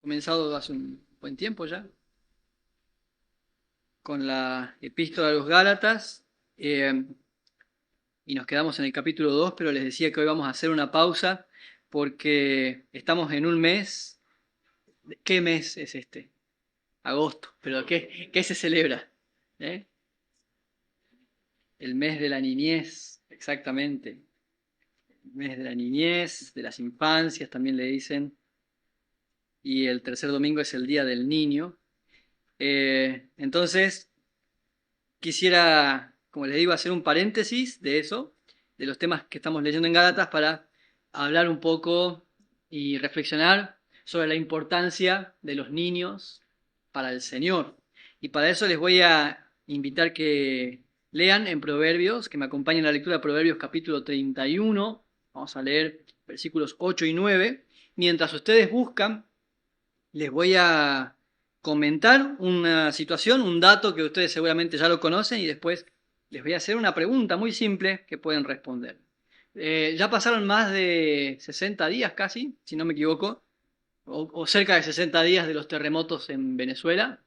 comenzado hace un buen tiempo ya con la epístola a los Gálatas y nos quedamos en el capítulo 2, pero les decía que hoy vamos a hacer una pausa porque estamos en un mes. ¿Qué mes es este? Agosto. ¿Pero qué se celebra? ¿Eh? El mes de la niñez, exactamente. El mes de la niñez, de las infancias también le dicen. Y el tercer domingo es el Día del Niño. Entonces, quisiera, como les digo, hacer un paréntesis de eso, de los temas que estamos leyendo en Gálatas, para hablar un poco y reflexionar sobre la importancia de los niños para el Señor. Y para eso les voy a invitar que lean en Proverbios, que me acompañen en la lectura de Proverbios capítulo 31. Vamos a leer versículos 8 y 9. Mientras ustedes buscan, les voy a comentar una situación, un dato que ustedes seguramente ya lo conocen y después les voy a hacer una pregunta muy simple que pueden responder. Ya pasaron más de 60 días casi, si no me equivoco, o cerca de 60 días de los terremotos en Venezuela.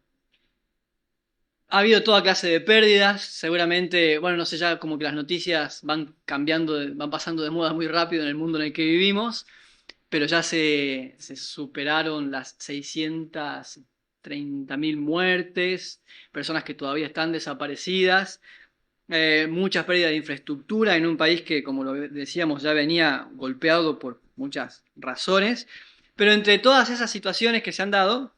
Ha habido toda clase de pérdidas, seguramente, bueno, no sé, ya como que las noticias van cambiando, van pasando de moda muy rápido en el mundo en el que vivimos, pero ya se superaron las 630.000 muertes, personas que todavía están desaparecidas, muchas pérdidas de infraestructura en un país que, como lo decíamos, ya venía golpeado por muchas razones. Pero entre todas esas situaciones que se han dado,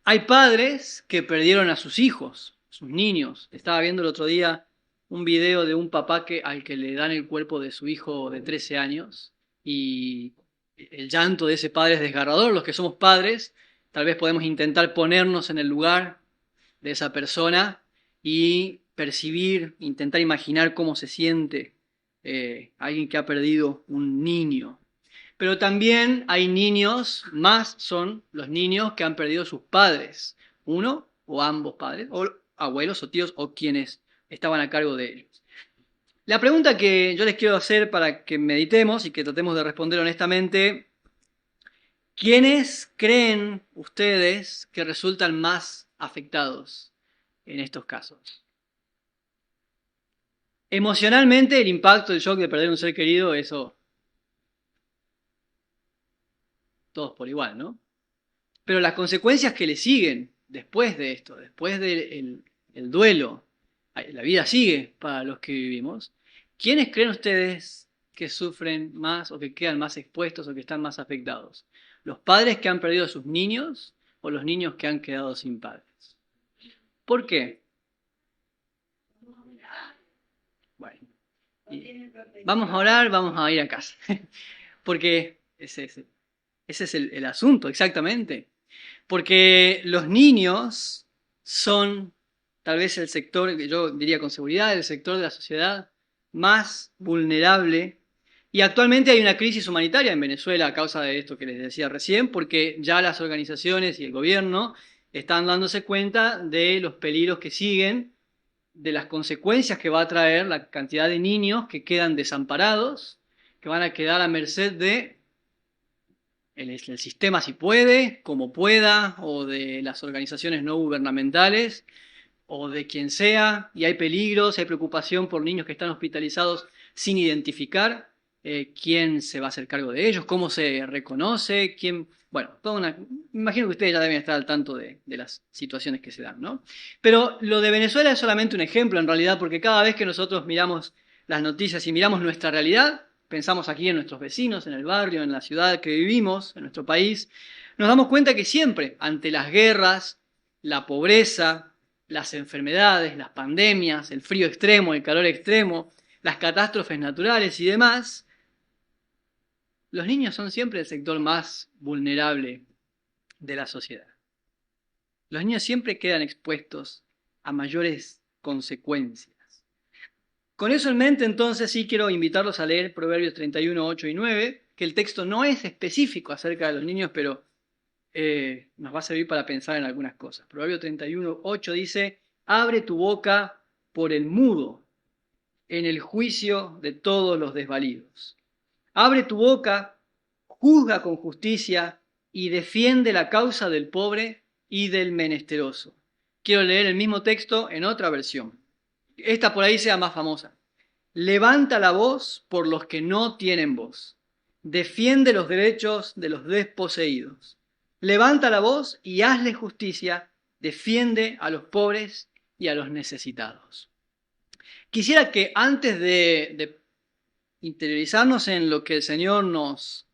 hay padres que perdieron a sus hijos, sus niños. Estaba viendo el otro día un video de un papá al que le dan el cuerpo de su hijo de 13 años y el llanto de ese padre es desgarrador. Los que somos padres, tal vez podemos intentar ponernos en el lugar de esa persona y percibir, intentar imaginar cómo se siente alguien que ha perdido un niño. Pero también hay niños, más son los niños que han perdido sus padres, uno o ambos padres, o abuelos o tíos o quienes estaban a cargo de ellos. La pregunta que yo les quiero hacer para que meditemos y que tratemos de responder honestamente: ¿quiénes creen ustedes que resultan más afectados en estos casos? Emocionalmente, el impacto, el shock de perder un ser querido, eso todos por igual, ¿no? Pero las consecuencias que le siguen después de esto, después del el duelo, la vida sigue para los que vivimos. ¿Quiénes creen ustedes que sufren más o que quedan más expuestos o que están más afectados? ¿Los padres que han perdido a sus niños o los niños que han quedado sin padres? ¿Por qué? Bueno, vamos a orar, vamos a ir a casa. Porque ese es el asunto, exactamente. Porque los niños son tal vez el sector, yo diría con seguridad, el sector de la sociedad más vulnerable. Y actualmente hay una crisis humanitaria en Venezuela a causa de esto que les decía recién, porque ya las organizaciones y el gobierno están dándose cuenta de los peligros que siguen, de las consecuencias que va a traer la cantidad de niños que quedan desamparados, que van a quedar a merced de el sistema si puede, como pueda, o de las organizaciones no gubernamentales, o de quien sea, y hay peligros, hay preocupación por niños que están hospitalizados sin identificar quién se va a hacer cargo de ellos, cómo se reconoce, quién... Bueno, me imagino que ustedes ya deben estar al tanto de las situaciones que se dan, ¿no? Pero lo de Venezuela es solamente un ejemplo en realidad, porque cada vez que nosotros miramos las noticias y miramos nuestra realidad, pensamos aquí en nuestros vecinos, en el barrio, en la ciudad que vivimos, en nuestro país, nos damos cuenta que siempre, ante las guerras, la pobreza, las enfermedades, las pandemias, el frío extremo, el calor extremo, las catástrofes naturales y demás, los niños son siempre el sector más vulnerable de la sociedad. Los niños siempre quedan expuestos a mayores consecuencias. Con eso en mente, entonces, sí quiero invitarlos a leer Proverbios 31, 8 y 9, que el texto no es específico acerca de los niños, pero nos va a servir para pensar en algunas cosas. Proverbio 31, 8 dice: abre tu boca por el mudo en el juicio de todos los desvalidos. Abre tu boca, juzga con justicia y defiende la causa del pobre y del menesteroso. Quiero leer el mismo texto en otra versión. Esta por ahí sea más famosa. Levanta la voz por los que no tienen voz. Defiende los derechos de los desposeídos. Levanta la voz y hazle justicia. Defiende a los pobres y a los necesitados. Quisiera que antes de interiorizarnos en lo que el Señor nos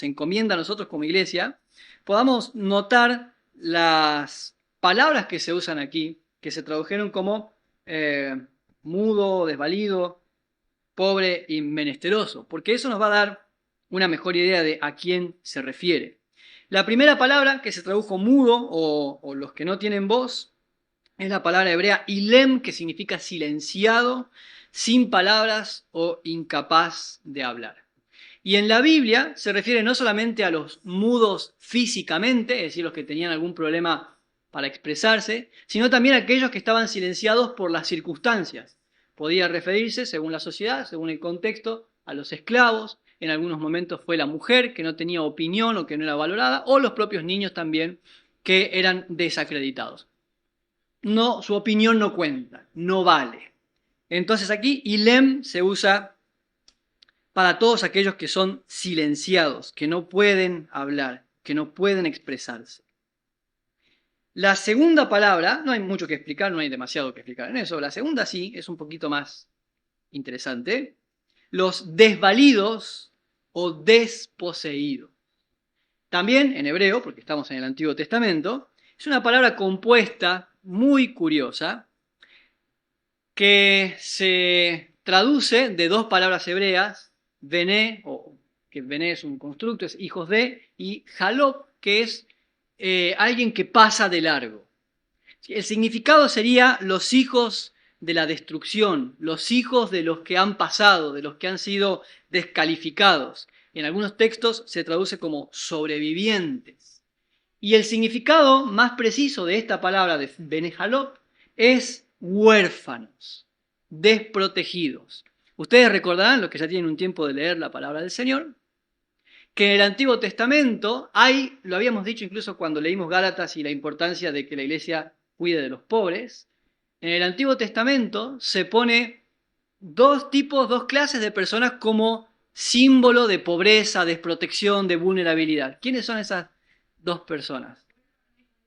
encomienda a nosotros como iglesia, podamos notar las palabras que se usan aquí, que se tradujeron como mudo, desvalido, pobre y menesteroso, porque eso nos va a dar una mejor idea de a quién se refiere. La primera palabra que se tradujo mudo o los que no tienen voz es la palabra hebrea ilem, que significa silenciado, sin palabras o incapaz de hablar. Y en la Biblia se refiere no solamente a los mudos físicamente, es decir, los que tenían algún problema para expresarse, sino también a aquellos que estaban silenciados por las circunstancias. Podía referirse, según la sociedad, según el contexto, a los esclavos. En algunos momentos fue la mujer que no tenía opinión o que no era valorada, o los propios niños también que eran desacreditados. No, su opinión no cuenta, no vale. Entonces aquí ilem se usa para todos aquellos que son silenciados, que no pueden hablar, que no pueden expresarse. La segunda palabra, no hay mucho que explicar, no hay demasiado que explicar en eso. La segunda sí, es un poquito más interesante. Los desvalidos o desposeídos. También en hebreo, porque estamos en el Antiguo Testamento, es una palabra compuesta muy curiosa que se traduce de dos palabras hebreas, bené, o que bené es un constructo, es hijos de, y jalop, que es alguien que pasa de largo. El significado sería los hijos de la destrucción, los hijos de los que han pasado, de los que han sido descalificados. En algunos textos se traduce como sobrevivientes. Y el significado más preciso de esta palabra de Benejalop es huérfanos, desprotegidos. Ustedes recordarán, los que ya tienen un tiempo de leer la palabra del Señor, que en el Antiguo Testamento hay, lo habíamos dicho incluso cuando leímos Gálatas y la importancia de que la iglesia cuide de los pobres, en el Antiguo Testamento se pone dos clases de personas como símbolo de pobreza, desprotección, de vulnerabilidad. ¿Quiénes son esas dos personas?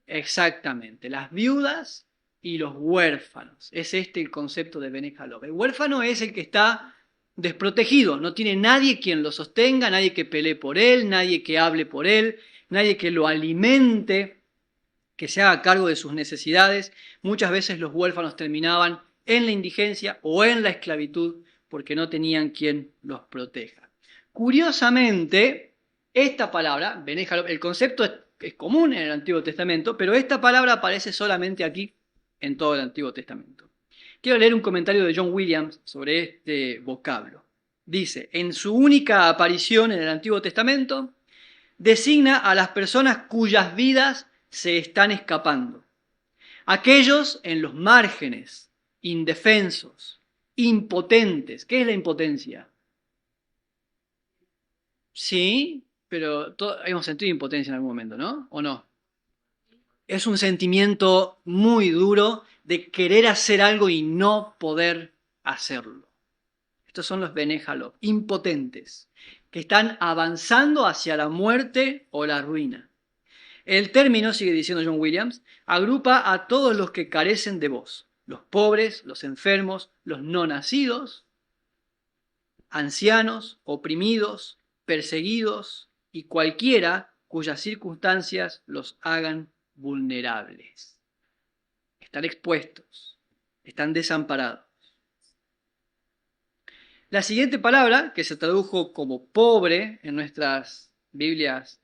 Exactamente, las viudas y los huérfanos. Es este el concepto de Bene Jalop. El huérfano es el que está desprotegido, no tiene nadie quien lo sostenga, nadie que pelee por él, nadie que hable por él, nadie que lo alimente, que se haga cargo de sus necesidades. Muchas veces los huérfanos terminaban en la indigencia o en la esclavitud porque no tenían quien los proteja. Curiosamente, esta palabra, Bene Jalop, el concepto es común en el Antiguo Testamento, pero esta palabra aparece solamente aquí en todo el Antiguo Testamento. Quiero leer un comentario de John Williams sobre este vocablo. Dice, en su única aparición en el Antiguo Testamento, designa a las personas cuyas vidas se están escapando. Aquellos en los márgenes, indefensos, impotentes. ¿Qué es la impotencia? Sí, pero todos hemos sentido impotencia en algún momento, ¿no? ¿O no? Es un sentimiento muy duro de querer hacer algo y no poder hacerlo. Estos son los Bene Jalop, impotentes, que están avanzando hacia la muerte o la ruina. El término, sigue diciendo John Williams, agrupa a todos los que carecen de voz, los pobres, los enfermos, los no nacidos, ancianos, oprimidos, perseguidos y cualquiera cuyas circunstancias los hagan vulnerables. Están expuestos, están desamparados. La siguiente palabra, que se tradujo como pobre en nuestras Biblias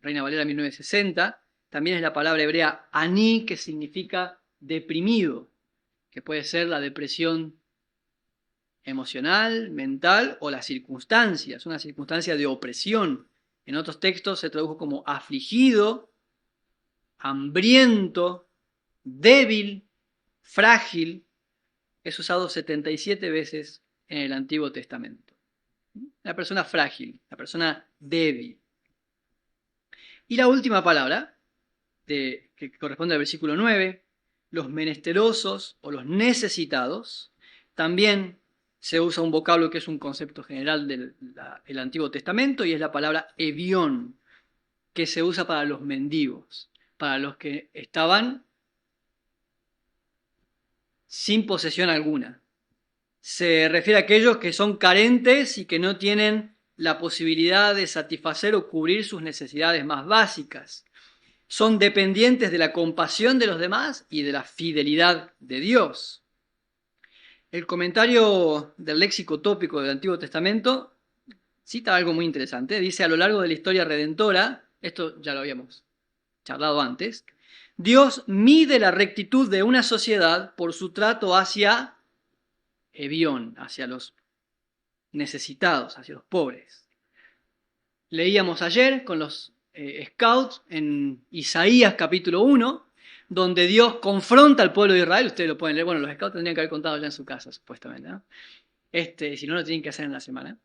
Reina Valera 1960, también es la palabra hebrea aní, que significa deprimido, que puede ser la depresión emocional, mental o las circunstancias, una circunstancia de opresión. En otros textos se tradujo como afligido, hambriento, débil, frágil. Es usado 77 veces en el Antiguo Testamento. La persona frágil, la persona débil. Y la última palabra, que corresponde al versículo 9, los menesterosos o los necesitados, también se usa un vocablo que es un concepto general del Antiguo Testamento y es la palabra evión, que se usa para los mendigos, para los que estaban sin posesión alguna. Se refiere a aquellos que son carentes y que no tienen la posibilidad de satisfacer o cubrir sus necesidades más básicas. Son dependientes de la compasión de los demás y de la fidelidad de Dios. El comentario del léxico tópico del Antiguo Testamento cita algo muy interesante. Dice, a lo largo de la historia redentora, esto ya lo habíamos charlado antes, Dios mide la rectitud de una sociedad por su trato hacia Evión, hacia los necesitados, hacia los pobres. Leíamos ayer con los scouts en Isaías capítulo 1, donde Dios confronta al pueblo de Israel. Ustedes lo pueden leer, bueno, los scouts tendrían que haber contado ya en su casa, supuestamente, ¿no? Si no, lo tienen que hacer en la semana.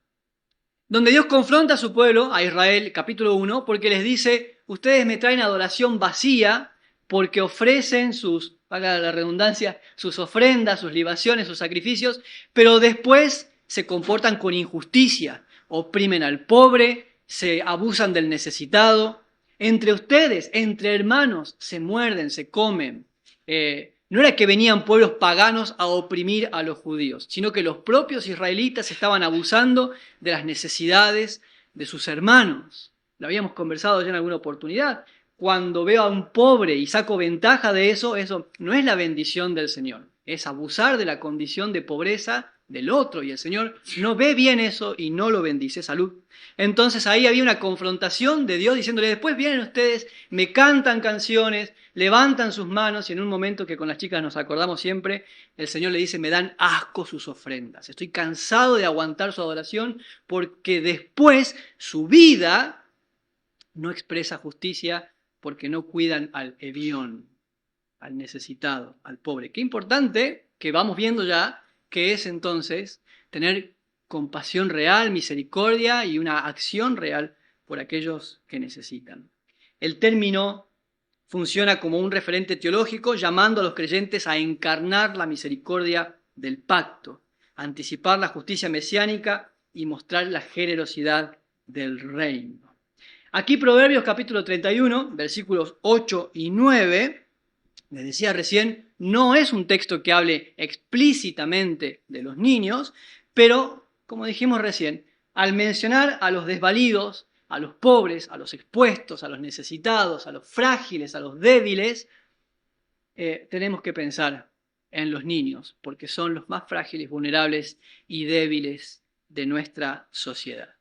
Donde Dios confronta a su pueblo, a Israel, capítulo 1, porque les dice, ustedes me traen adoración vacía porque ofrecen sus, para la redundancia, sus ofrendas, sus libaciones, sus sacrificios, pero después se comportan con injusticia, oprimen al pobre, se abusan del necesitado. Entre ustedes, entre hermanos, se muerden, se comen. No era que venían pueblos paganos a oprimir a los judíos, sino que los propios israelitas estaban abusando de las necesidades de sus hermanos. Lo habíamos conversado ya en alguna oportunidad. Cuando veo a un pobre y saco ventaja de eso, eso no es la bendición del Señor, es abusar de la condición de pobreza del otro, y el Señor no ve bien eso y no lo bendice. Salud. Entonces ahí había una confrontación de Dios diciéndole, después vienen ustedes, me cantan canciones, levantan sus manos, y en un momento que con las chicas nos acordamos siempre, el Señor le dice, me dan asco sus ofrendas, estoy cansado de aguantar su adoración, porque después su vida no expresa justicia, porque no cuidan al evión, al necesitado, al pobre. Qué importante que vamos viendo ya que es entonces tener compasión real, misericordia y una acción real por aquellos que necesitan. El término funciona como un referente teológico llamando a los creyentes a encarnar la misericordia del pacto, anticipar la justicia mesiánica y mostrar la generosidad del reino. Aquí Proverbios capítulo 31, versículos 8 y 9, les decía recién, no es un texto que hable explícitamente de los niños, pero, como dijimos recién, al mencionar a los desvalidos, a los pobres, a los expuestos, a los necesitados, a los frágiles, a los débiles, tenemos que pensar en los niños, porque son los más frágiles, vulnerables y débiles de nuestra sociedad.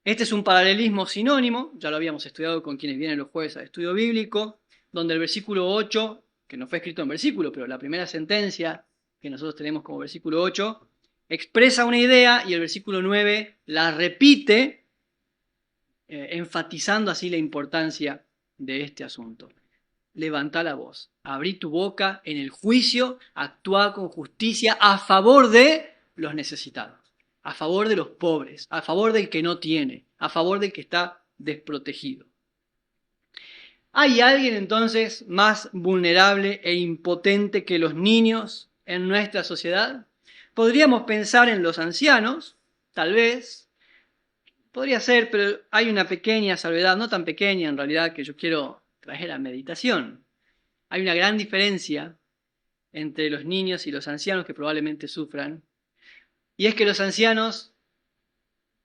Este es un paralelismo sinónimo, ya lo habíamos estudiado con quienes vienen los jueves al estudio bíblico, donde el versículo 8, que no fue escrito en versículo, pero la primera sentencia que nosotros tenemos como versículo 8, expresa una idea y el versículo 9 la repite, enfatizando así la importancia de este asunto. Levanta la voz, abrí tu boca en el juicio, actúa con justicia a favor de los necesitados, a favor de los pobres, a favor del que no tiene, a favor del que está desprotegido. ¿Hay alguien entonces más vulnerable e impotente que los niños en nuestra sociedad? Podríamos pensar en los ancianos, tal vez. Podría ser, pero hay una pequeña salvedad, no tan pequeña en realidad, que yo quiero traer a meditación. Hay una gran diferencia entre los niños y los ancianos que probablemente sufran, y es que los ancianos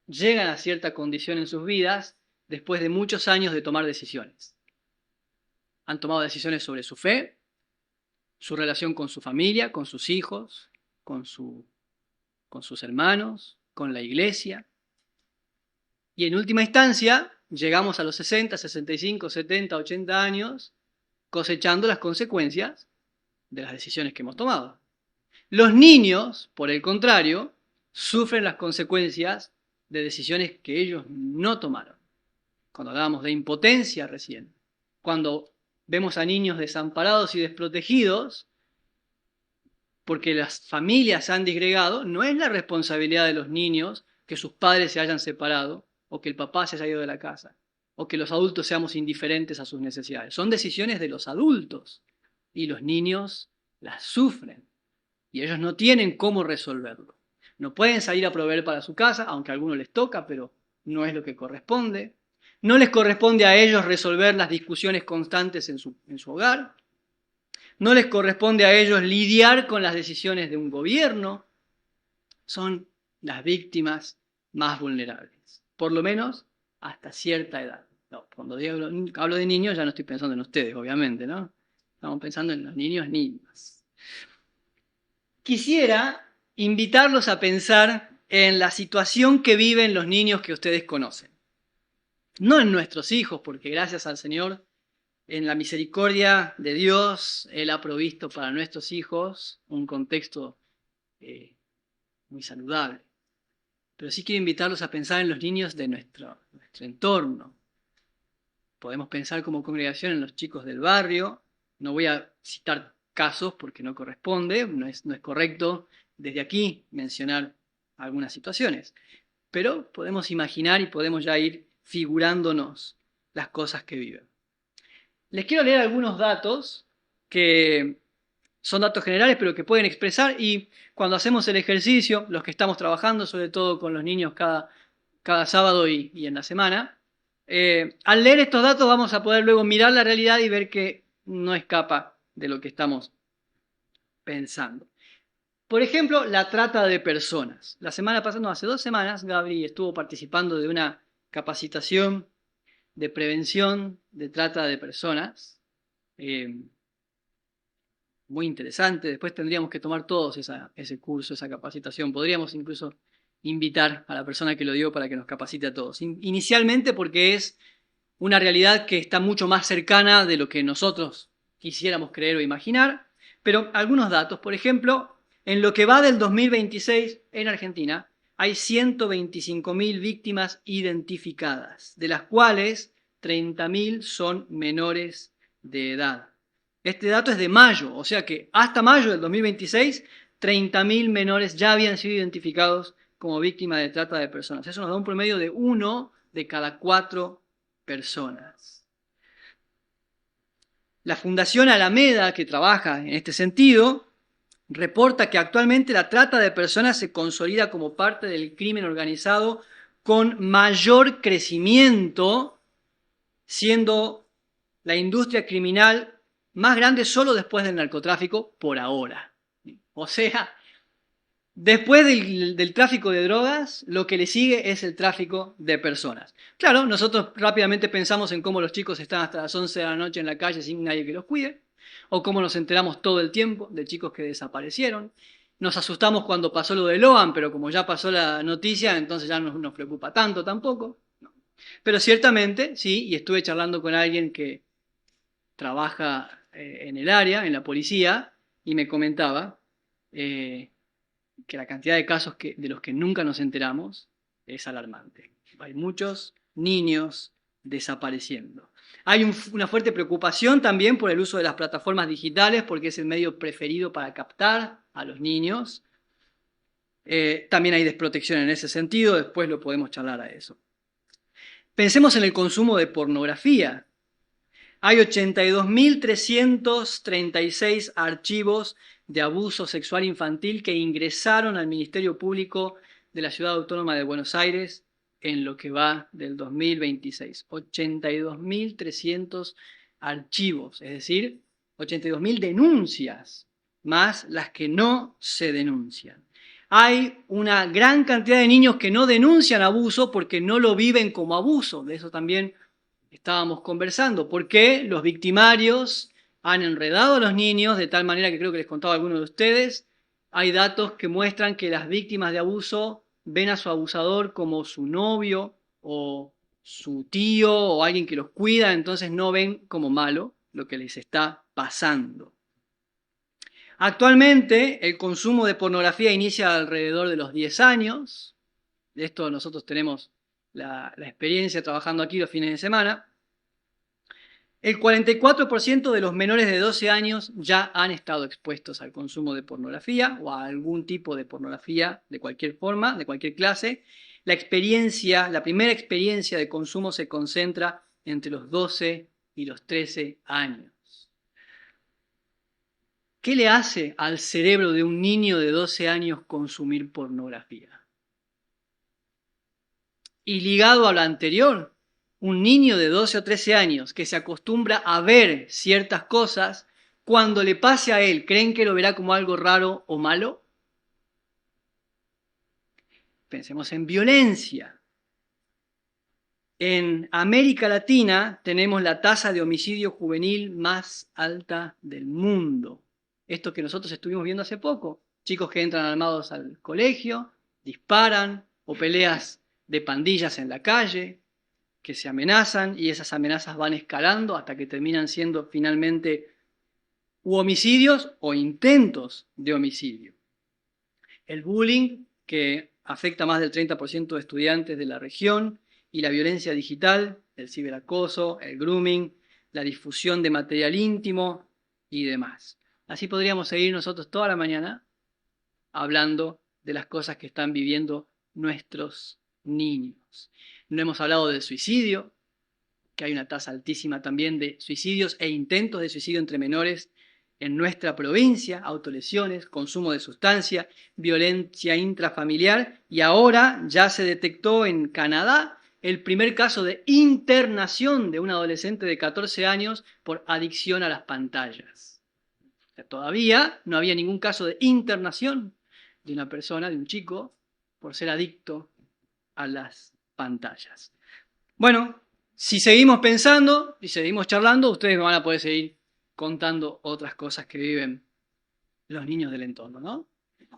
llegan a cierta condición en sus vidas después de muchos años de tomar decisiones. Han tomado decisiones sobre su fe, su relación con su familia, con sus hijos, con sus hermanos, con la iglesia. Y en última instancia, llegamos a los 60, 65, 70, 80 años cosechando las consecuencias de las decisiones que hemos tomado. Los niños, por el contrario, sufren las consecuencias de decisiones que ellos no tomaron. Cuando hablábamos de impotencia recién, cuando vemos a niños desamparados y desprotegidos porque las familias se han disgregado, no es la responsabilidad de los niños que sus padres se hayan separado o que el papá se haya ido de la casa. o que los adultos seamos indiferentes a sus necesidades. Son decisiones de los adultos y los niños las sufren y ellos no tienen cómo resolverlo. No pueden salir a proveer para su casa, aunque a algunos les toca, pero no es lo que corresponde. No les corresponde a ellos resolver las discusiones constantes en su hogar. No les corresponde a ellos lidiar con las decisiones de un gobierno. Son las víctimas más vulnerables, por lo menos hasta cierta edad. No, cuando hablo de niños ya no estoy pensando en ustedes, obviamente, ¿no? Estamos pensando en los niños. Quisiera invitarlos a pensar en la situación que viven los niños que ustedes conocen. No en nuestros hijos, porque gracias al Señor, en la misericordia de Dios, Él ha provisto para nuestros hijos un contexto muy saludable. Pero sí quiero invitarlos a pensar en los niños de nuestro entorno. Podemos pensar como congregación en los chicos del barrio. No voy a citar casos porque no corresponde, no es correcto desde aquí mencionar algunas situaciones. Pero podemos imaginar y podemos ya ir figurándonos las cosas que viven. Les quiero leer algunos datos que son datos generales, pero que pueden expresar, y cuando hacemos el ejercicio, los que estamos trabajando, sobre todo con los niños cada sábado y en la semana, al leer estos datos vamos a poder luego mirar la realidad y ver que no escapa de lo que estamos pensando. Por ejemplo, la trata de personas. La semana pasada, no, hace 2 semanas, Gabri estuvo participando de una capacitación de prevención de trata de personas. Muy interesante. Después tendríamos que tomar todos ese curso, esa capacitación. Podríamos incluso invitar a la persona que lo dio para que nos capacite a todos. Inicialmente porque es una realidad que está mucho más cercana de lo que nosotros quisiéramos creer o imaginar. Pero algunos datos, por ejemplo, en lo que va del 2026 en Argentina, hay 125.000 víctimas identificadas, de las cuales 30.000 son menores de edad. Este dato es de mayo, o sea que hasta mayo del 2026, 30.000 menores ya habían sido identificados como víctimas de trata de personas. Eso nos da un promedio de 1 de cada 4 personas. La Fundación Alameda, que trabaja en este sentido, reporta que actualmente la trata de personas se consolida como parte del crimen organizado con mayor crecimiento, siendo la industria criminal más grande solo después del narcotráfico por ahora. O sea, después del tráfico de drogas, lo que le sigue es el tráfico de personas. Claro, nosotros rápidamente pensamos en cómo los chicos están hasta las 11 de la noche en la calle sin nadie que los cuide, o cómo nos enteramos todo el tiempo de chicos que desaparecieron. Nos asustamos cuando pasó lo de Loan, pero como ya pasó la noticia, entonces ya no nos preocupa tanto tampoco. No. Pero ciertamente, sí, y estuve charlando con alguien que trabaja en el área, en la policía, y me comentaba que la cantidad de casos de los que nunca nos enteramos es alarmante. Hay muchos niños desapareciendo. Hay una fuerte preocupación también por el uso de las plataformas digitales porque es el medio preferido para captar a los niños. También hay desprotección en ese sentido, después lo podemos charlar a eso. Pensemos en el consumo de pornografía. Hay 82.336 archivos de abuso sexual infantil que ingresaron al Ministerio Público de la Ciudad Autónoma de Buenos Aires en lo que va del 2026. 82.300 archivos, es decir, 82.000 denuncias, más las que no se denuncian. Hay una gran cantidad de niños que no denuncian abuso porque no lo viven como abuso. De eso también estábamos conversando. ¿Por qué los victimarios han enredado a los niños de tal manera que creo que les contaba a alguno de ustedes? Hay datos que muestran que las víctimas de abuso ven a su abusador como su novio o su tío o alguien que los cuida, entonces no ven como malo lo que les está pasando. Actualmente el consumo de pornografía inicia alrededor de los 10 años. De esto nosotros tenemos la experiencia trabajando aquí los fines de semana. El 44% de los menores de 12 años ya han estado expuestos al consumo de pornografía o a algún tipo de pornografía de cualquier forma, de cualquier clase. La primera experiencia de consumo se concentra entre los 12 y los 13 años. ¿Qué le hace al cerebro de un niño de 12 años consumir pornografía? Y ligado a lo anterior, un niño de 12 o 13 años que se acostumbra a ver ciertas cosas, cuando le pase a él, ¿creen que lo verá como algo raro o malo? Pensemos en violencia. En América Latina tenemos la tasa de homicidio juvenil más alta del mundo. Esto que nosotros estuvimos viendo hace poco. Chicos que entran armados al colegio, disparan, o peleas de pandillas en la calle, que se amenazan y esas amenazas van escalando hasta que terminan siendo finalmente homicidios o intentos de homicidio. El bullying, que afecta a más del 30% de estudiantes de la región, y la violencia digital, el ciberacoso, el grooming, la difusión de material íntimo y demás. Así podríamos seguir nosotros toda la mañana hablando de las cosas que están viviendo nuestros niños. No hemos hablado del suicidio, que hay una tasa altísima también de suicidios e intentos de suicidio entre menores en nuestra provincia, autolesiones, consumo de sustancia, violencia intrafamiliar, y ahora ya se detectó en Canadá el primer caso de internación de un adolescente de 14 años por adicción a las pantallas. O sea, todavía no había ningún caso de internación de una persona, de un chico, por ser adicto a las pantallas. Bueno, si seguimos pensando y seguimos charlando, ustedes me van a poder seguir contando otras cosas que viven los niños del entorno, ¿no?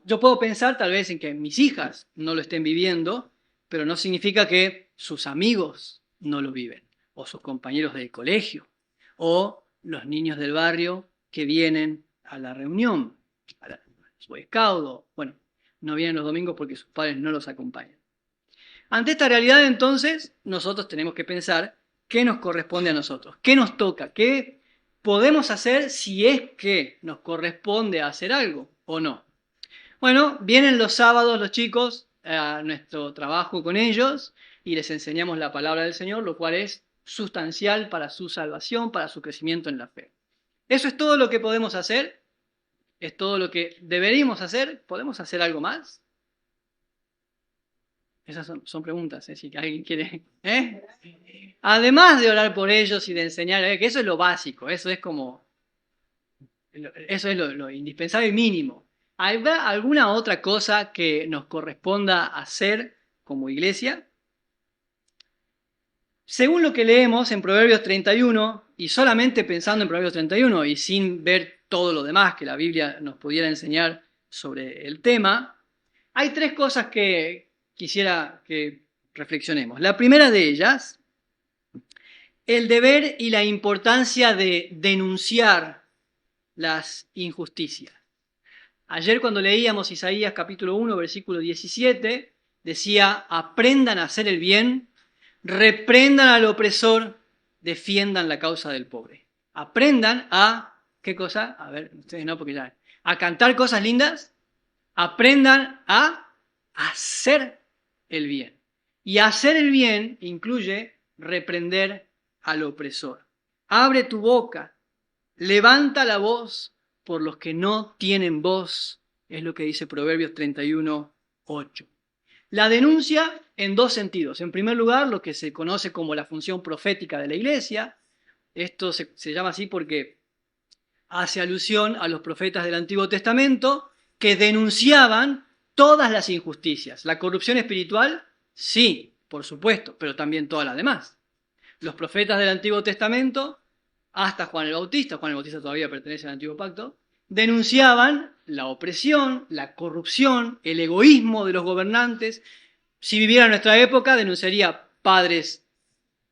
Yo puedo pensar tal vez en que mis hijas no lo estén viviendo, pero no significa que sus amigos no lo viven, o sus compañeros del colegio, o los niños del barrio que vienen a la reunión, a la Boy Scout, bueno, no vienen los domingos porque sus padres no los acompañan. Ante esta realidad, entonces, nosotros tenemos que pensar qué nos corresponde a nosotros, qué nos toca, qué podemos hacer si es que nos corresponde hacer algo o no. Bueno, vienen los sábados los chicos a nuestro trabajo con ellos y les enseñamos la palabra del Señor, lo cual es sustancial para su salvación, para su crecimiento en la fe. ¿Eso es todo lo que podemos hacer? ¿Es todo lo que deberíamos hacer? ¿Podemos hacer algo más? Esas son preguntas, si alguien quiere. Además de orar por ellos y de enseñar, que eso es lo básico, eso es lo indispensable y mínimo. ¿Habrá alguna otra cosa que nos corresponda hacer como iglesia? Según lo que leemos en Proverbios 31, y solamente pensando en Proverbios 31 y sin ver todo lo demás que la Biblia nos pudiera enseñar sobre el tema, hay tres cosas que quisiera que reflexionemos. La primera de ellas, el deber y la importancia de denunciar las injusticias. Ayer cuando leíamos Isaías capítulo 1, versículo 17, decía, aprendan a hacer el bien, reprendan al opresor, defiendan la causa del pobre. Aprendan a, ¿qué cosa? A ver, ustedes no, porque ya, a cantar cosas lindas, aprendan a hacer el bien. Y hacer el bien incluye reprender al opresor. Abre tu boca, levanta la voz por los que no tienen voz, es lo que dice Proverbios 31, 8. La denuncia en dos sentidos. En primer lugar, lo que se conoce como la función profética de la iglesia. Esto se llama así porque hace alusión a los profetas del Antiguo Testamento que denunciaban todas las injusticias. La corrupción espiritual, sí, por supuesto, pero también todas las demás. Los profetas del Antiguo Testamento, hasta Juan el Bautista todavía pertenece al Antiguo Pacto, denunciaban la opresión, la corrupción, el egoísmo de los gobernantes. Si viviera en nuestra época, denunciaría padres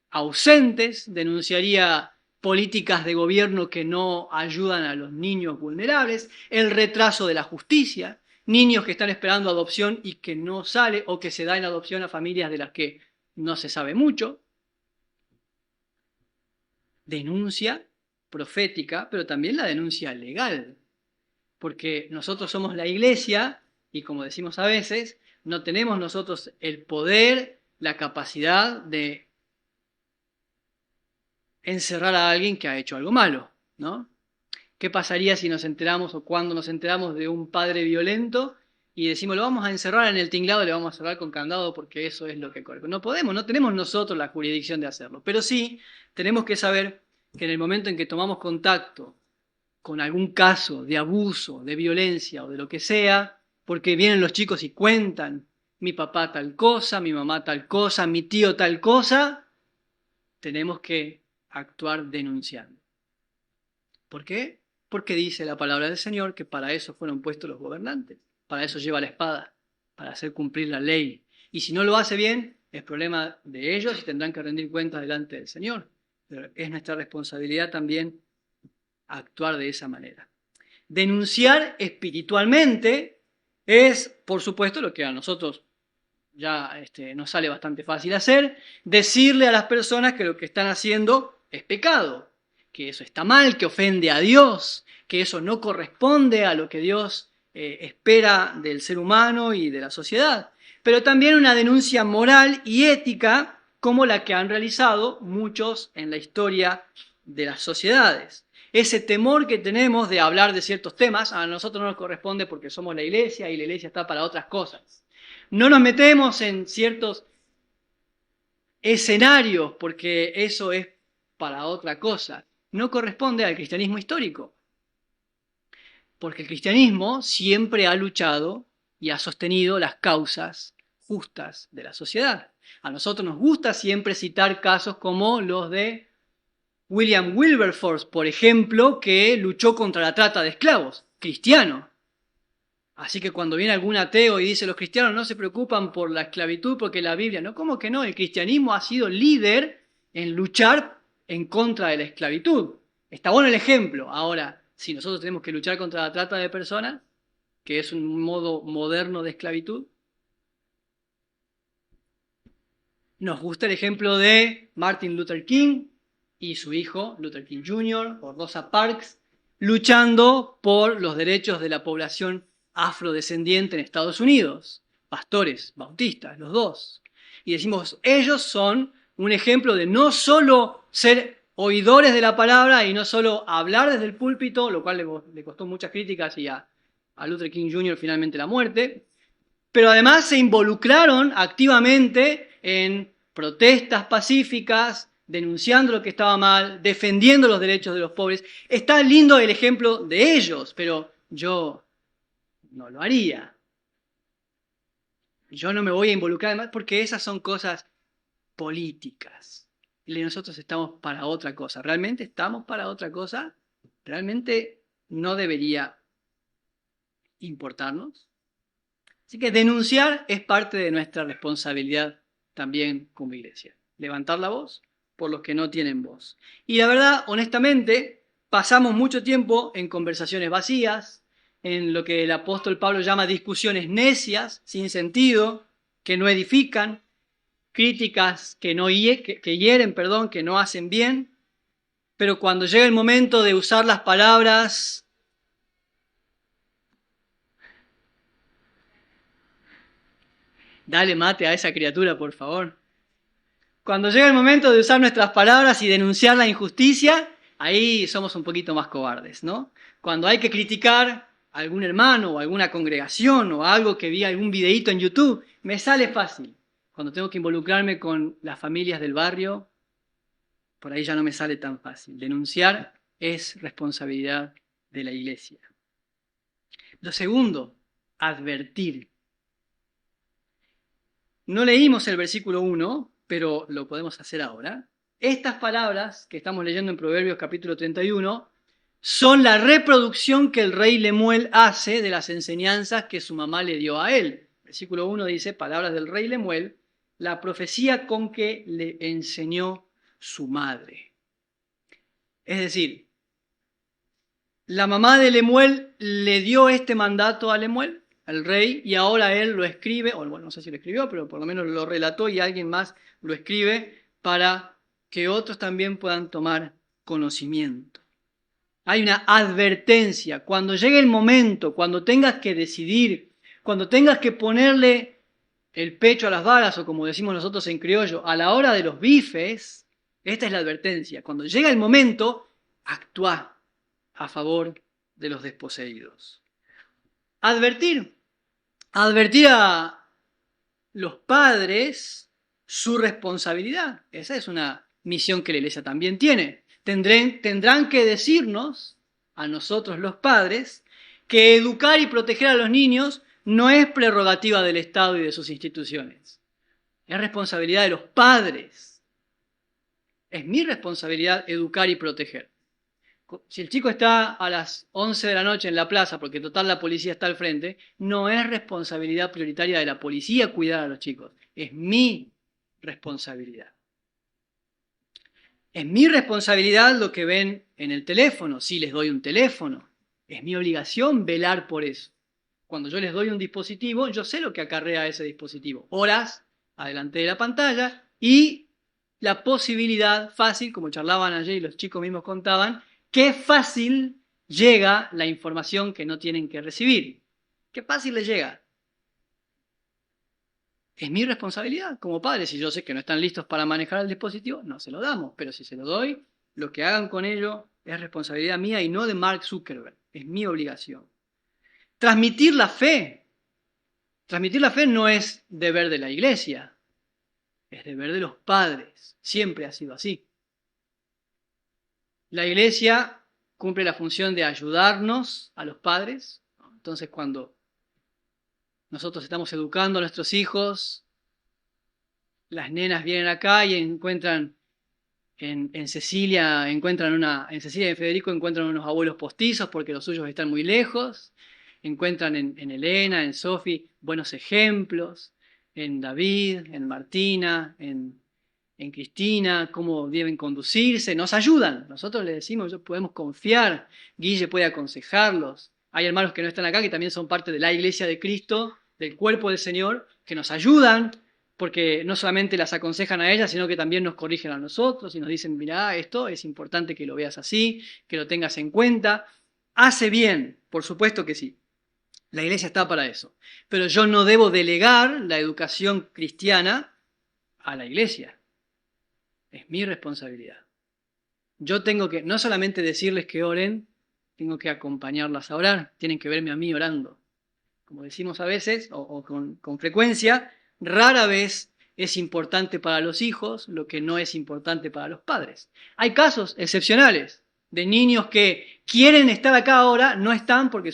ausentes, denunciaría políticas de gobierno que no ayudan a los niños vulnerables, el retraso de la justicia, niños que están esperando adopción y que no sale, o que se da en adopción a familias de las que no se sabe mucho. Denuncia profética, pero también la denuncia legal, porque nosotros somos la iglesia y, como decimos a veces, no tenemos nosotros el poder, la capacidad de encerrar a alguien que ha hecho algo malo, ¿no? ¿Qué pasaría si nos enteramos o cuando nos enteramos de un padre violento y decimos, lo vamos a encerrar en el tinglado, le vamos a cerrar con candado porque eso es lo que corre? No podemos, no tenemos nosotros la jurisdicción de hacerlo, pero sí tenemos que saber que en el momento en que tomamos contacto con algún caso de abuso, de violencia o de lo que sea, porque vienen los chicos y cuentan, mi papá tal cosa, mi mamá tal cosa, mi tío tal cosa, tenemos que actuar denunciando. ¿Por qué? Porque dice la palabra del Señor que para eso fueron puestos los gobernantes, para eso lleva la espada, para hacer cumplir la ley. Y si no lo hace bien, es problema de ellos y tendrán que rendir cuentas delante del Señor. Pero es nuestra responsabilidad también actuar de esa manera. Denunciar espiritualmente es, por supuesto, lo que a nosotros ya nos sale bastante fácil hacer, decirle a las personas que lo que están haciendo es pecado, que eso está mal, que ofende a Dios, que eso no corresponde a lo que Dios espera del ser humano y de la sociedad. Pero también una denuncia moral y ética como la que han realizado muchos en la historia de las sociedades. Ese temor que tenemos de hablar de ciertos temas, a nosotros no nos corresponde porque somos la iglesia y la iglesia está para otras cosas. No nos metemos en ciertos escenarios porque eso es para otra cosa. No corresponde al cristianismo histórico. Porque el cristianismo siempre ha luchado y ha sostenido las causas justas de la sociedad. A nosotros nos gusta siempre citar casos como los de William Wilberforce, por ejemplo, que luchó contra la trata de esclavos, cristiano. Así que cuando viene algún ateo y dice los cristianos no se preocupan por la esclavitud porque la Biblia, no, ¿cómo que no? El cristianismo ha sido líder en luchar en contra de la esclavitud. Está bueno el ejemplo. Ahora, si nosotros tenemos que luchar contra la trata de personas, que es un modo moderno de esclavitud, nos gusta el ejemplo de Martin Luther King y su hijo Luther King Jr. o Rosa Parks luchando por los derechos de la población afrodescendiente en Estados Unidos, pastores bautistas, los dos. Y decimos, ellos son un ejemplo de no solo ser oidores de la palabra y no solo hablar desde el púlpito, lo cual le costó muchas críticas y a Luther King Jr. finalmente la muerte, pero además se involucraron activamente en protestas pacíficas, denunciando lo que estaba mal, defendiendo los derechos de los pobres. Está lindo el ejemplo de ellos, pero yo no lo haría. Yo no me voy a involucrar además porque esas son cosas políticas. Y nosotros estamos para otra cosa. ¿Realmente estamos para otra cosa? ¿Realmente no debería importarnos? Así que denunciar es parte de nuestra responsabilidad también como iglesia. Levantar la voz por los que no tienen voz. Y la verdad, honestamente, pasamos mucho tiempo en conversaciones vacías, en lo que el apóstol Pablo llama discusiones necias, sin sentido, que no edifican, críticas que hieren, que no hacen bien. Pero cuando llega el momento de usar las palabras, dale mate a esa criatura, por favor. Cuando llega el momento de usar nuestras palabras y denunciar la injusticia, ahí somos un poquito más cobardes, ¿no? Cuando hay que criticar a algún hermano o alguna congregación o algo que vi algún videíto en YouTube, me sale fácil. Cuando tengo que involucrarme con las familias del barrio, por ahí ya no me sale tan fácil. Denunciar es responsabilidad de la iglesia. Lo segundo, advertir. No leímos el versículo 1, pero lo podemos hacer ahora. Estas palabras que estamos leyendo en Proverbios capítulo 31 son la reproducción que el rey Lemuel hace de las enseñanzas que su mamá le dio a él. Versículo 1 dice, palabras del rey Lemuel, la profecía con que le enseñó su madre. Es decir, la mamá de Lemuel le dio este mandato a Lemuel, al rey, y ahora él lo escribe, o bueno, no sé si lo escribió, pero por lo menos lo relató y alguien más lo escribe para que otros también puedan tomar conocimiento. Hay una advertencia. Cuando llegue el momento, cuando tengas que decidir, cuando tengas que ponerle el pecho a las balas, o como decimos nosotros en criollo, a la hora de los bifes, esta es la advertencia. Cuando llega el momento, actúa a favor de los desposeídos. Advertir a los padres su responsabilidad. Esa es una misión que la Iglesia también tiene. Tendrán que decirnos, a nosotros los padres, que educar y proteger a los niños no es prerrogativa del Estado y de sus instituciones. Es responsabilidad de los padres. Es mi responsabilidad educar y proteger. Si el chico está a las 11 de la noche en la plaza, porque total la policía está al frente, no es responsabilidad prioritaria de la policía cuidar a los chicos. Es mi responsabilidad. Es mi responsabilidad lo que ven en el teléfono, si les doy un teléfono. Es mi obligación velar por eso. Cuando yo les doy un dispositivo, yo sé lo que acarrea ese dispositivo. Horas adelante de la pantalla y la posibilidad fácil, como charlaban ayer y los chicos mismos contaban, qué fácil llega la información que no tienen que recibir. Qué fácil les llega. Es mi responsabilidad como padre. Si yo sé que no están listos para manejar el dispositivo, no se lo damos. Pero si se lo doy, lo que hagan con ello es responsabilidad mía y no de Mark Zuckerberg. Es mi obligación. Transmitir la fe. Transmitir la fe no es deber de la iglesia. Es deber de los padres. Siempre ha sido así. La iglesia cumple la función de ayudarnos a los padres. Entonces, cuando nosotros estamos educando a nuestros hijos, las nenas vienen acá y encuentran en Cecilia y en Federico encuentran unos abuelos postizos porque los suyos están muy lejos. Encuentran en Elena, en Sofi, buenos ejemplos, en David, en Martina, en Cristina, cómo deben conducirse, nos ayudan. Nosotros les decimos, podemos confiar, Guille puede aconsejarlos. Hay hermanos que no están acá, que también son parte de la Iglesia de Cristo, del cuerpo del Señor, que nos ayudan, porque no solamente las aconsejan a ellas, sino que también nos corrigen a nosotros y nos dicen, mirá, esto es importante que lo veas así, que lo tengas en cuenta. Hace bien, por supuesto que sí. La Iglesia está para eso. Pero yo no debo delegar la educación cristiana a la Iglesia. Es mi responsabilidad. Yo tengo que no solamente decirles que oren, tengo que acompañarlas a orar. Tienen que verme a mí orando. Como decimos a veces, o con frecuencia, rara vez es importante para los hijos lo que no es importante para los padres. Hay casos excepcionales de niños que quieren estar acá ahora, no están porque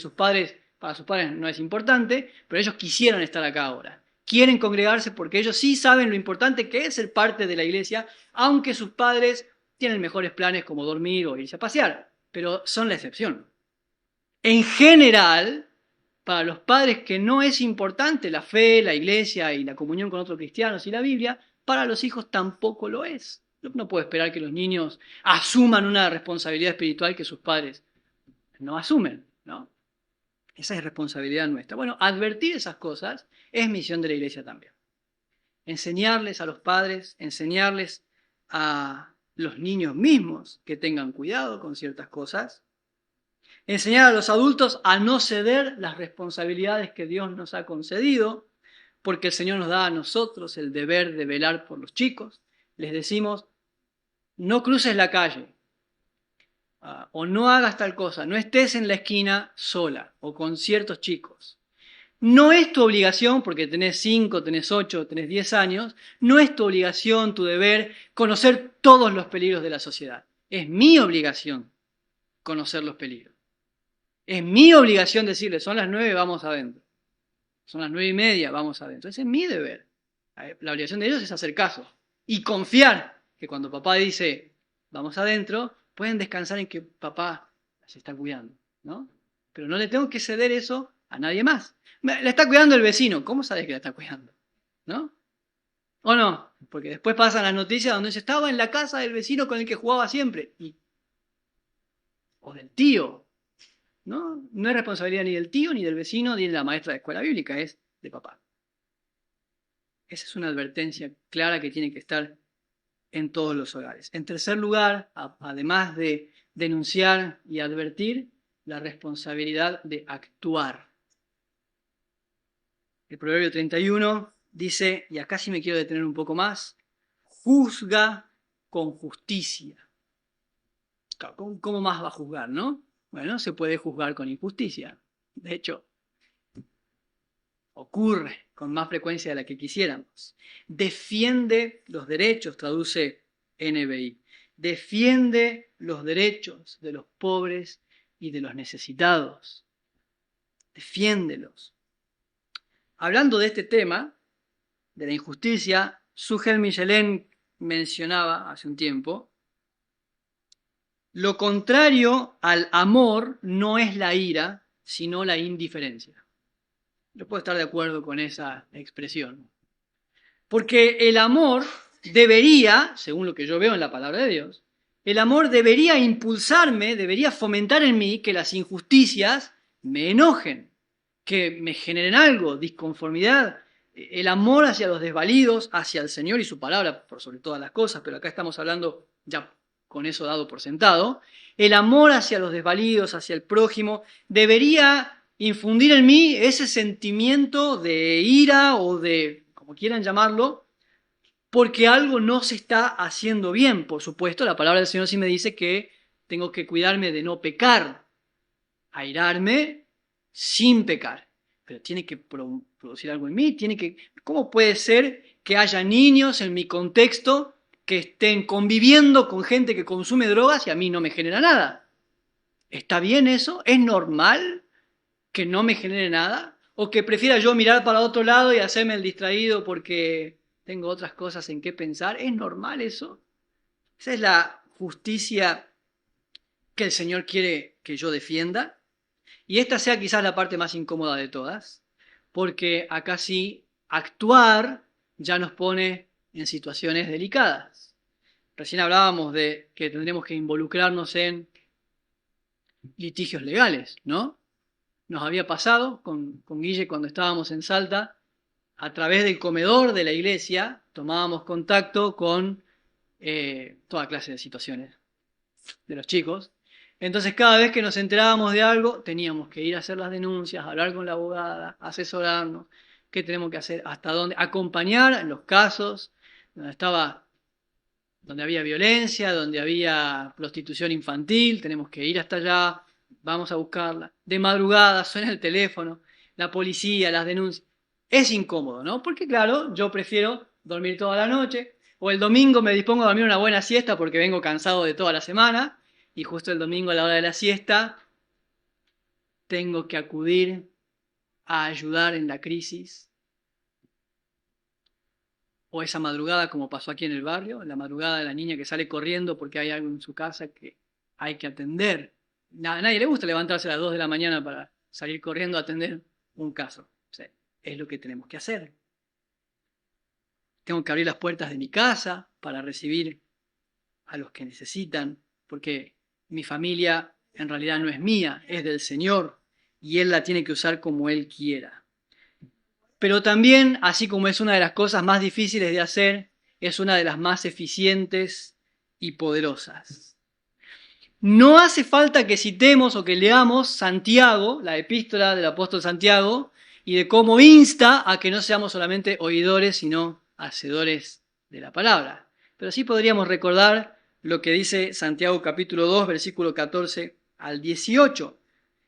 para sus padres no es importante, pero ellos quisieron estar acá ahora. Quieren congregarse porque ellos sí saben lo importante que es ser parte de la iglesia, aunque sus padres tienen mejores planes como dormir o irse a pasear, pero son la excepción. En general, para los padres que no es importante la fe, la iglesia y la comunión con otros cristianos y la Biblia, para los hijos tampoco lo es. No puedo esperar que los niños asuman una responsabilidad espiritual que sus padres no asumen, ¿no? Esa es responsabilidad nuestra. Bueno, advertir esas cosas es misión de la iglesia también. Enseñarles a los padres, enseñarles a los niños mismos que tengan cuidado con ciertas cosas. Enseñar a los adultos a no ceder las responsabilidades que Dios nos ha concedido, porque el Señor nos da a nosotros el deber de velar por los chicos. Les decimos, no cruces la calle, o no hagas tal cosa, no estés en la esquina sola o con ciertos chicos. No es tu obligación, porque tenés 5, tenés 8, tenés 10 años, no es tu obligación, tu deber, conocer todos los peligros de la sociedad. Es mi obligación conocer los peligros. Es mi obligación decirle, son las 9, vamos adentro. Son las 9:30, vamos adentro. Ese es mi deber. La obligación de ellos es hacer caso y confiar que cuando papá dice, vamos adentro, pueden descansar en que papá se está cuidando, ¿no? Pero no le tengo que ceder eso a nadie más. La está cuidando el vecino. ¿Cómo sabes que la está cuidando? ¿No? ¿O no? Porque después pasan las noticias donde se estaba en la casa del vecino con el que jugaba siempre. O del tío. ¿No? No es responsabilidad ni del tío, ni del vecino, ni de la maestra de escuela bíblica, es de papá. Esa es una advertencia clara que tiene que estar en todos los hogares. En tercer lugar, además de denunciar y advertir, la responsabilidad de actuar. El Proverbio 31 dice, y acá sí me quiero detener un poco más, juzga con justicia. ¿Cómo más va a juzgar, no? Bueno, se puede juzgar con injusticia. De hecho, ocurre con más frecuencia de la que quisiéramos. Defiende los derechos, traduce NBI. Defiende los derechos de los pobres y de los necesitados. Defiéndelos. Hablando de este tema, de la injusticia, Sugel Michelin mencionaba hace un tiempo, lo contrario al amor no es la ira, sino la indiferencia. Yo puedo estar de acuerdo con esa expresión. Porque el amor debería, según lo que yo veo en la palabra de Dios, el amor debería impulsarme, debería fomentar en mí que las injusticias me enojen, que me generen algo, disconformidad. El amor hacia los desvalidos, hacia el Señor y su palabra, por sobre todas las cosas, pero acá estamos hablando ya con eso dado por sentado. El amor hacia los desvalidos, hacia el prójimo, debería infundir en mí ese sentimiento de ira o de, como quieran llamarlo, porque algo no se está haciendo bien. Por supuesto, la palabra del Señor sí me dice que tengo que cuidarme de no pecar, airarme sin pecar. Pero tiene que producir algo en mí, ¿cómo puede ser que haya niños en mi contexto que estén conviviendo con gente que consume drogas y a mí no me genera nada? ¿Está bien eso? ¿Es normal que no me genere nada? ¿O que prefiera yo mirar para otro lado y hacerme el distraído porque tengo otras cosas en qué pensar? ¿Es normal eso? Esa es la justicia que el Señor quiere que yo defienda. Y esta sea quizás la parte más incómoda de todas, porque acá sí actuar ya nos pone en situaciones delicadas. Recién hablábamos de que tendremos que involucrarnos en litigios legales, ¿no? Nos había pasado con Guille cuando estábamos en Salta, a través del comedor de la iglesia tomábamos contacto con toda clase de situaciones de los chicos. Entonces cada vez que nos enterábamos de algo teníamos que ir a hacer las denuncias, hablar con la abogada, asesorarnos, qué tenemos que hacer, hasta dónde, acompañar en los casos donde había violencia, donde había prostitución infantil, tenemos que ir hasta allá, vamos a buscarla. De madrugada suena el teléfono, la policía, las denuncias. Es incómodo, ¿no? Porque claro, yo prefiero dormir toda la noche, o el domingo me dispongo a dormir una buena siesta porque vengo cansado de toda la semana, y justo el domingo a la hora de la siesta tengo que acudir a ayudar en la crisis. O esa madrugada, como pasó aquí en el barrio, la madrugada de la niña que sale corriendo porque hay algo en su casa que hay que atender. A nadie le gusta levantarse a las 2 de la mañana para salir corriendo a atender un caso. O sea, es lo que tenemos que hacer. Tengo que abrir las puertas de mi casa para recibir a los que necesitan, porque mi familia en realidad no es mía, es del Señor, y Él la tiene que usar como Él quiera. Pero también, así como es una de las cosas más difíciles de hacer, es una de las más eficientes y poderosas. No hace falta que citemos o que leamos Santiago, la epístola del apóstol Santiago, y de cómo insta a que no seamos solamente oidores, sino hacedores de la palabra. Pero sí podríamos recordar lo que dice Santiago capítulo 2, versículo 14 al 18.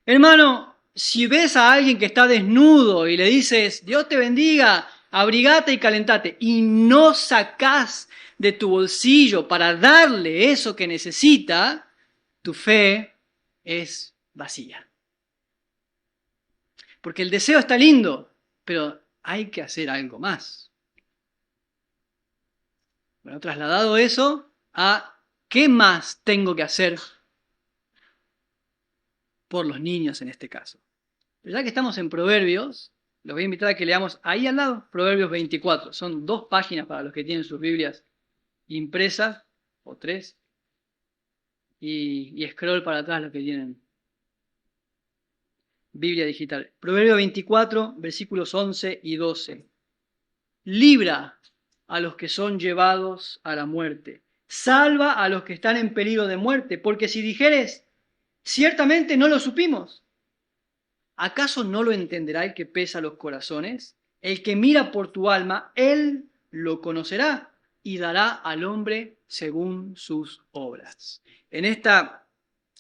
Hermano, si ves a alguien que está desnudo y le dices, Dios te bendiga, abrigate y calentate, y no sacás de tu bolsillo para darle eso que necesita, tu fe es vacía. Porque el deseo está lindo, pero hay que hacer algo más. Bueno, trasladado eso a ¿qué más tengo que hacer por los niños en este caso? Pero ya que estamos en Proverbios, los voy a invitar a que leamos ahí al lado, Proverbios 24. Son 2 páginas para los que tienen sus Biblias impresas, o 3, y scroll para atrás los que tienen Biblia digital. Proverbios 24, versículos 11 y 12. Libra a los que son llevados a la muerte. Salva a los que están en peligro de muerte, porque si dijeres, ciertamente no lo supimos, ¿acaso no lo entenderá el que pesa los corazones? El que mira por tu alma, él lo conocerá y dará al hombre según sus obras. En esta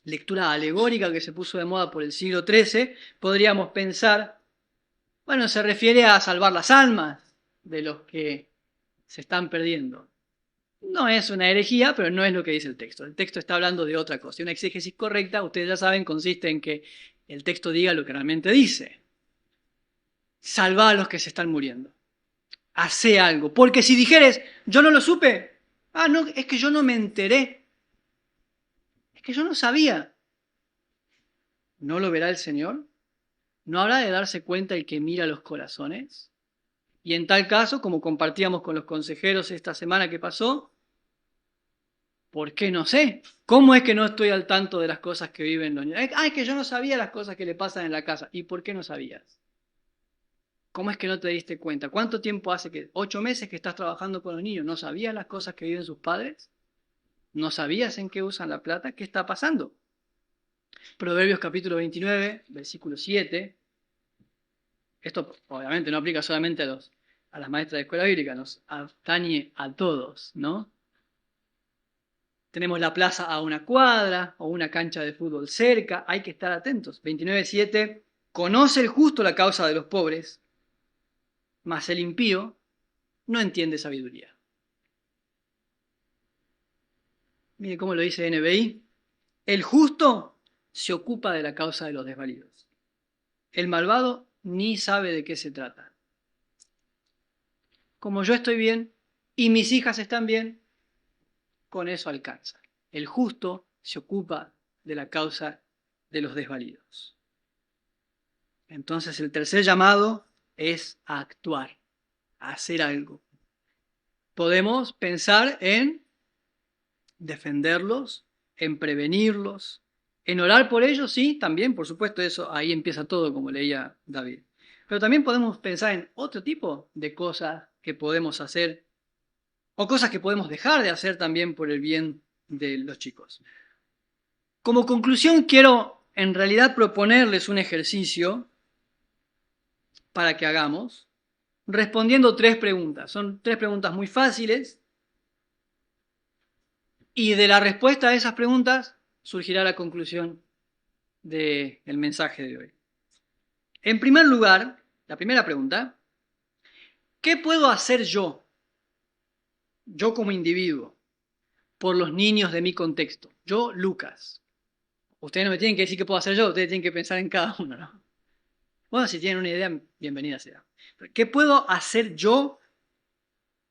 lectura alegórica que se puso de moda por el siglo XIII, podríamos pensar, bueno, se refiere a salvar las almas de los que se están perdiendo. No es una herejía, pero no es lo que dice el texto. El texto está hablando de otra cosa. Y una exégesis correcta, ustedes ya saben, consiste en que el texto diga lo que realmente dice. Salva a los que se están muriendo. Hace algo. Porque si dijeres, yo no lo supe, no, es que yo no me enteré. Es que yo no sabía. ¿No lo verá el Señor? ¿No habrá de darse cuenta el que mira los corazones? Y en tal caso, como compartíamos con los consejeros esta semana que pasó, ¿por qué no sé? ¿Cómo es que no estoy al tanto de las cosas que viven los niños? Es que yo no sabía las cosas que le pasan en la casa. ¿Y por qué no sabías? ¿Cómo es que no te diste cuenta? ¿Cuánto tiempo hace que? 8 meses que estás trabajando con los niños. ¿No sabías las cosas que viven sus padres? ¿No sabías en qué usan la plata? ¿Qué está pasando? Proverbios capítulo 29, versículo 7. Esto obviamente no aplica solamente a las maestras de escuela bíblica, nos atañe a todos, ¿no? Tenemos la plaza a una cuadra o una cancha de fútbol cerca, hay que estar atentos. 29:7, conoce el justo la causa de los pobres, mas el impío no entiende sabiduría. Mire cómo lo dice NBI. El justo se ocupa de la causa de los desvalidos. El malvado ni sabe de qué se trata. Como yo estoy bien y mis hijas están bien, con eso alcanza. El justo se ocupa de la causa de los desvalidos. Entonces el tercer llamado es a actuar, a hacer algo. Podemos pensar en defenderlos, en prevenirlos, en orar por ellos, sí, también, por supuesto, eso ahí empieza todo, como leía David. Pero también podemos pensar en otro tipo de cosas que podemos hacer o cosas que podemos dejar de hacer también por el bien de los chicos. Como conclusión, quiero en realidad proponerles un ejercicio para que hagamos, respondiendo 3 preguntas. Son 3 preguntas muy fáciles y de la respuesta a esas preguntas surgirá la conclusión del mensaje de hoy. En primer lugar, la primera pregunta, ¿qué puedo hacer yo como individuo, por los niños de mi contexto? Yo, Lucas. Ustedes no me tienen que decir qué puedo hacer yo, ustedes tienen que pensar en cada uno, ¿no? Bueno, si tienen una idea, bienvenida sea. ¿Qué puedo hacer yo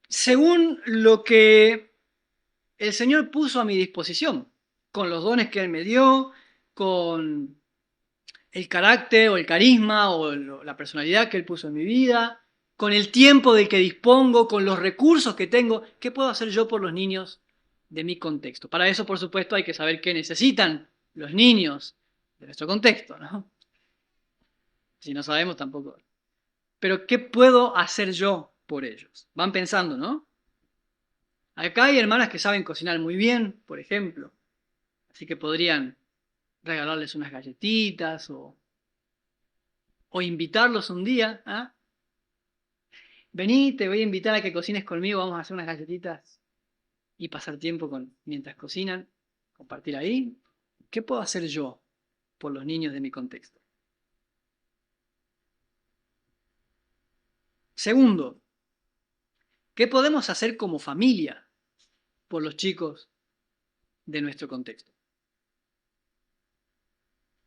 según lo que el Señor puso a mi disposición? Con los dones que Él me dio, con el carácter o el carisma o la personalidad que Él puso en mi vida, con el tiempo del que dispongo, con los recursos que tengo. ¿Qué puedo hacer yo por los niños de mi contexto? Para eso, por supuesto, hay que saber qué necesitan los niños de nuestro contexto, ¿no? Si no sabemos, tampoco. Pero ¿qué puedo hacer yo por ellos? Van pensando, ¿no? Acá hay hermanas que saben cocinar muy bien, por ejemplo. Así que podrían regalarles unas galletitas o invitarlos un día. Vení, te voy a invitar a que cocines conmigo, vamos a hacer unas galletitas y pasar tiempo mientras cocinan, compartir ahí. ¿Qué puedo hacer yo por los niños de mi contexto? Segundo, ¿qué podemos hacer como familia por los chicos de nuestro contexto?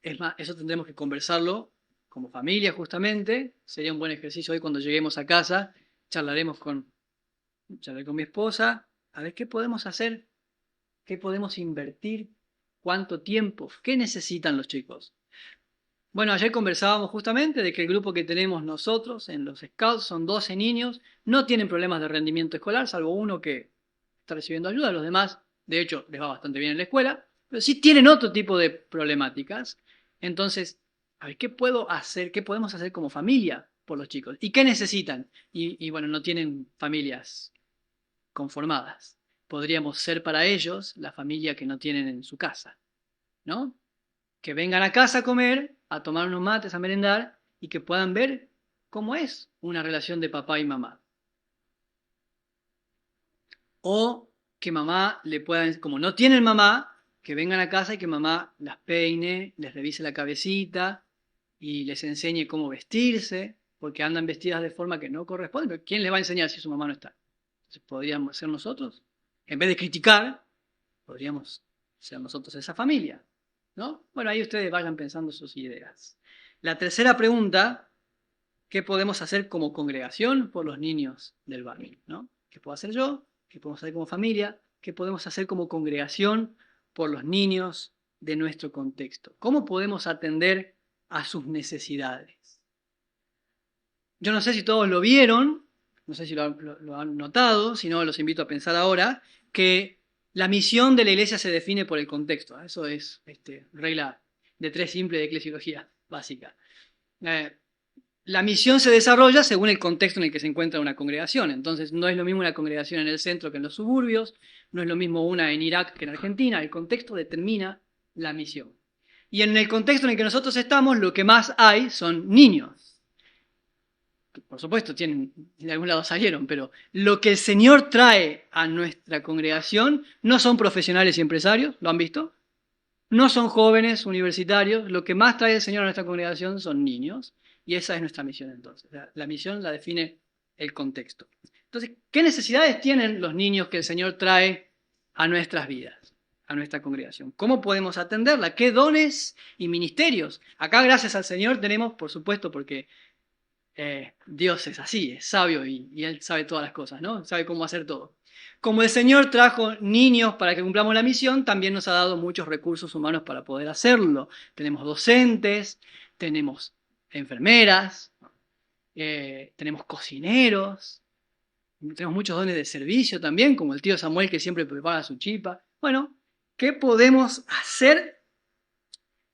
Es más, eso tendremos que conversarlo como familia justamente. Sería un buen ejercicio hoy cuando lleguemos a casa. Charlaré con mi esposa. A ver qué podemos hacer, qué podemos invertir, cuánto tiempo, qué necesitan los chicos. Bueno, ayer conversábamos justamente de que el grupo que tenemos nosotros en los Scouts son 12 niños. No tienen problemas de rendimiento escolar, salvo uno que está recibiendo ayuda. Los demás, de hecho, les va bastante bien en la escuela. Pero sí tienen otro tipo de problemáticas. Entonces, a ver, ¿qué puedo hacer? ¿Qué podemos hacer como familia por los chicos? ¿Y qué necesitan? Y bueno, no tienen familias conformadas. Podríamos ser para ellos la familia que no tienen en su casa, ¿no? Que vengan a casa a comer, a tomar unos mates, a merendar y que puedan ver cómo es una relación de papá y mamá. O que mamá le pueda, como no tienen mamá, que vengan a casa y que mamá las peine, les revise la cabecita y les enseñe cómo vestirse, porque andan vestidas de forma que no corresponde. Pero ¿quién les va a enseñar si su mamá no está? Entonces, podríamos ser nosotros. En vez de criticar, podríamos ser nosotros esa familia, ¿no? Bueno, ahí ustedes vayan pensando sus ideas. La tercera pregunta: ¿qué podemos hacer como congregación por los niños del barrio? ¿No? ¿Qué puedo hacer yo? ¿Qué podemos hacer como familia? ¿Qué podemos hacer como congregación por los niños de nuestro contexto? ¿Cómo podemos atender a sus necesidades? Yo no sé si todos lo vieron, no sé si lo han notado, si no los invito a pensar ahora, que la misión de la iglesia se define por el contexto. Eso es regla de 3 simple de eclesiología básica. La misión se desarrolla según el contexto en el que se encuentra una congregación. Entonces, no es lo mismo una congregación en el centro que en los suburbios, no es lo mismo una en Irak que en Argentina. El contexto determina la misión. Y en el contexto en el que nosotros estamos, lo que más hay son niños. Por supuesto, de algún lado salieron, pero lo que el Señor trae a nuestra congregación no son profesionales y empresarios, ¿lo han visto? No son jóvenes universitarios, lo que más trae el Señor a nuestra congregación son niños, y esa es nuestra misión entonces. La misión la define el contexto. Entonces, ¿qué necesidades tienen los niños que el Señor trae a nuestras vidas, a nuestra congregación? ¿Cómo podemos atenderla? ¿Qué dones y ministerios? Acá, gracias al Señor, tenemos, por supuesto, porque Dios es así, es sabio y Él sabe todas las cosas, ¿no? Sabe cómo hacer todo. Como el Señor trajo niños para que cumplamos la misión, también nos ha dado muchos recursos humanos para poder hacerlo. Tenemos docentes, tenemos enfermeras, tenemos cocineros, tenemos muchos dones de servicio también, como el tío Samuel que siempre prepara su chipa. Bueno, ¿qué podemos hacer?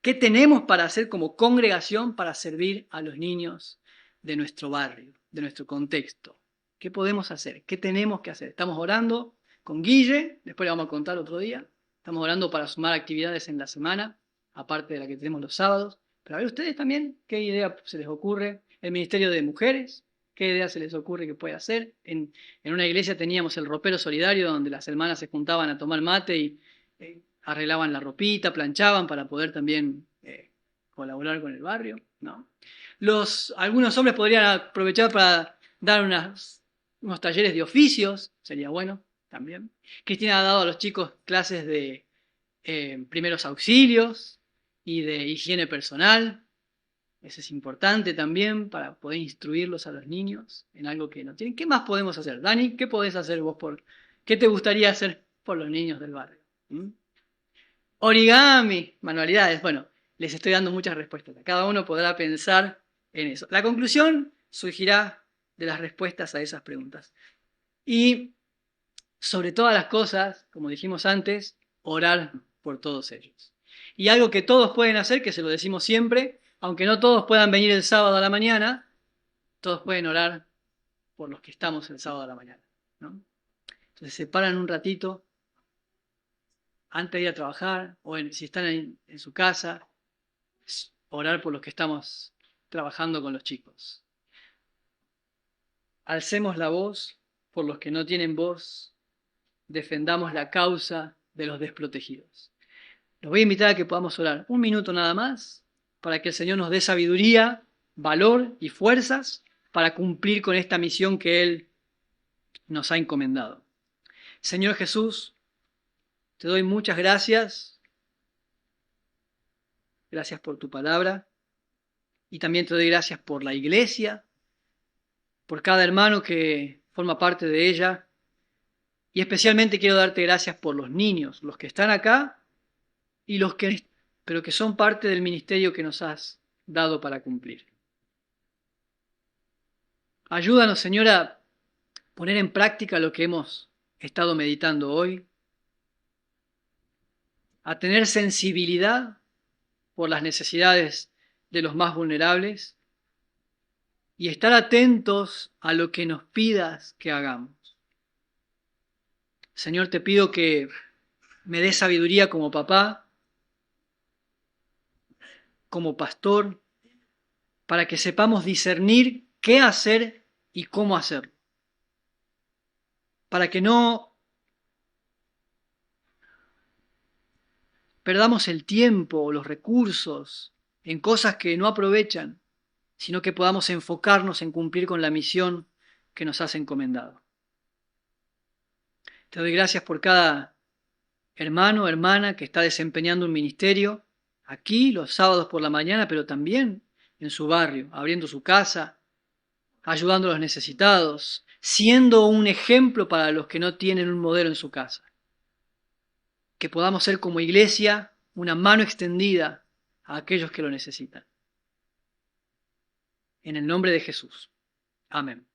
¿Qué tenemos para hacer como congregación para servir a los niños de nuestro barrio, de nuestro contexto? ¿Qué podemos hacer? ¿Qué tenemos que hacer? Estamos orando con Guille, después le vamos a contar otro día. Estamos orando para sumar actividades en la semana, aparte de la que tenemos los sábados. Pero a ver ustedes también, ¿qué idea se les ocurre? El Ministerio de Mujeres, ¿qué idea se les ocurre que puede hacer? En una iglesia teníamos el ropero solidario, donde las hermanas se juntaban a tomar mate y arreglaban la ropita, planchaban para poder también colaborar con el barrio, ¿no? Algunos hombres podrían aprovechar para dar unos talleres de oficios, sería bueno también. Cristina ha dado a los chicos clases de primeros auxilios y de higiene personal. Eso es importante también para poder instruirlos a los niños en algo que no tienen. ¿Qué más podemos hacer? Dani, ¿qué podés hacer vos qué te gustaría hacer por los niños del barrio? Origami, manualidades. Bueno, les estoy dando muchas respuestas. Cada uno podrá pensar en eso. La conclusión surgirá de las respuestas a esas preguntas. Y sobre todas las cosas, como dijimos antes, orar por todos ellos. Y algo que todos pueden hacer, que se lo decimos siempre, aunque no todos puedan venir el sábado a la mañana, todos pueden orar por los que estamos el sábado a la mañana, ¿no? Entonces se paran un ratito antes de ir a trabajar, o si están en su casa, orar por los que estamos trabajando con los chicos. Alcemos la voz por los que no tienen voz, defendamos la causa de los desprotegidos. Los voy a invitar a que podamos orar un minuto nada más, para que el Señor nos dé sabiduría, valor y fuerzas para cumplir con esta misión que Él nos ha encomendado. Señor Jesús, te doy muchas gracias. Gracias por tu palabra. Y también te doy gracias por la iglesia, por cada hermano que forma parte de ella. Y especialmente quiero darte gracias por los niños, los que están acá y pero que son parte del ministerio que nos has dado para cumplir. Ayúdanos, Señor, a poner en práctica lo que hemos estado meditando hoy, a tener sensibilidad por las necesidades de los más vulnerables y estar atentos a lo que nos pidas que hagamos. Señor, te pido que me des sabiduría como papá, como pastor, para que sepamos discernir qué hacer y cómo hacerlo. Para que no perdamos el tiempo o los recursos en cosas que no aprovechan, sino que podamos enfocarnos en cumplir con la misión que nos has encomendado. Te doy gracias por cada hermano o hermana que está desempeñando un ministerio aquí los sábados por la mañana, pero también en su barrio, abriendo su casa, ayudando a los necesitados, siendo un ejemplo para los que no tienen un modelo en su casa. Que podamos ser como iglesia una mano extendida a aquellos que lo necesitan. En el nombre de Jesús. Amén.